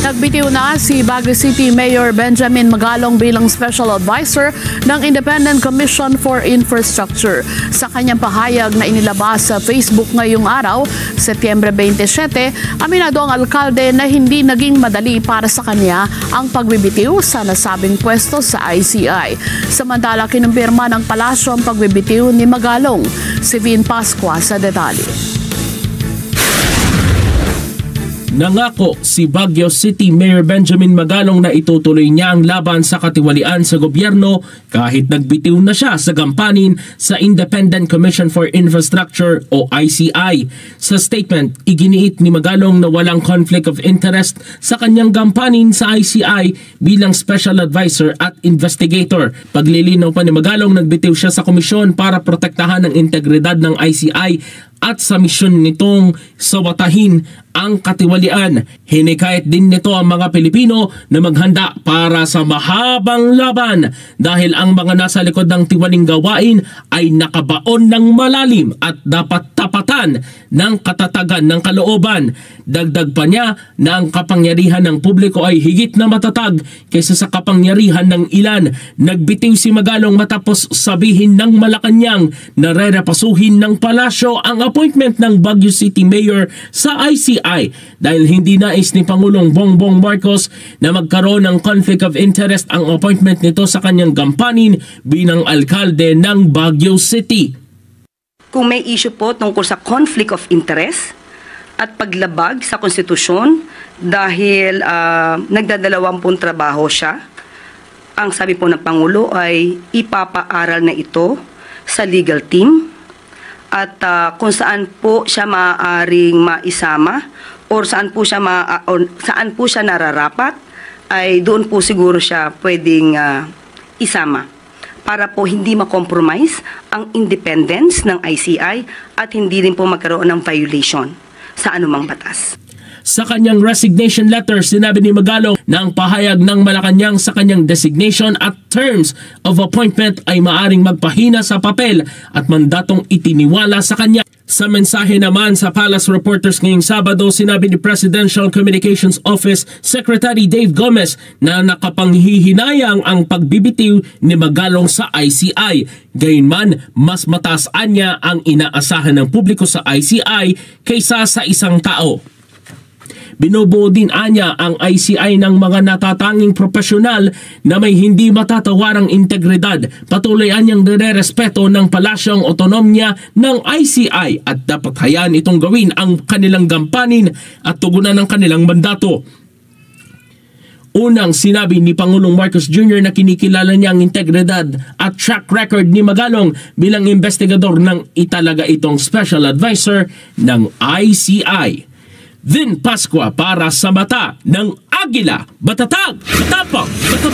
Nagbitiw na si Baguio City Mayor Benjamin Magalong bilang Special Advisor ng Independent Commission for Infrastructure. Sa kanyang pahayag na inilabas sa Facebook ngayong araw, Setyembre 27, aminado ang alkalde na hindi naging madali para sa kanya ang pagbibitiw sa nasabing pwesto sa ICI. Samantala, kinumpirma ng palasyo ang pagbibitiw ni Magalong. Si Vin Pascua sa detalye. Nangako si Baguio City Mayor Benjamin Magalong na itutuloy niya ang laban sa katiwalian sa gobyerno kahit nagbitiw na siya sa gampanin sa Independent Commission for Infrastructure o ICI. Sa statement, iginiit ni Magalong na walang conflict of interest sa kanyang gampanin sa ICI bilang Special Advisor at Investigator. Paglilinaw pa ni Magalong, nagbitiw siya sa komisyon para protektahan ang integridad ng ICI at sa misyon nitong sawatahin ang katiwalian. Hinikayat din nito ang mga Pilipino na maghanda para sa mahabang laban dahil ang mga nasa likod ng tiwaling gawain ay nakabaon ng malalim at dapat tapatan ng katatagan ng kalooban. Dagdag pa niya na ang kapangyarihan ng publiko ay higit na matatag kaysa sa kapangyarihan ng ilan. Nagbitiw si Magalong matapos sabihin ng Malacanang na rerepasuhin ng palasyo ang appointment ng Baguio City Mayor sa ICI dahil hindi nais ni Pangulong Bongbong Marcos na magkaroon ng conflict of interest ang appointment nito sa kanyang gampanin bilang alkalde ng Baguio City. Kung may issue po tungkol sa conflict of interest at paglabag sa konstitusyon dahil nagdadalawampung trabaho siya, ang sabi po ng Pangulo ay ipapaaral na ito sa legal team at kung saan po siya maaaring maisama or saan po siya nararapat ay doon po siguro siya pwedeng isama para po hindi ma-compromise ang independence ng ICI at hindi rin po magkaroon ng violation sa anumang batas. Sa kanyang resignation letter, sinabi ni Magalong na ang pahayag ng Malacanang sa kanyang designation at terms of appointment ay maaring magpahina sa papel at mandatong itiniwala sa kanya. Sa mensahe naman sa Palace Reporters ngayong Sabado, sinabi ni Presidential Communications Office Secretary Dave Gomez na nakapanghihinayang ang pagbibitiw ni Magalong sa ICI. Gayunman, mas mataas niya ang inaasahan ng publiko sa ICI kaysa sa isang tao. Binubuo din anya ang ICI ng mga natatanging profesional na may hindi matatawarang integridad. Patuloy anyang nire-respeto ng palasyo ang otonomya ng ICI at dapat hayaan itong gawin ang kanilang gampanin at tugunan ng kanilang mandato. Unang sinabi ni Pangulong Marcos Jr. na kinikilala niya ang integridad at track record ni Magalong bilang investigador ng italaga itong Special Advisor ng ICI. Vin Pascua para sa Mata ng Agila. Matatag, matapang, matatag.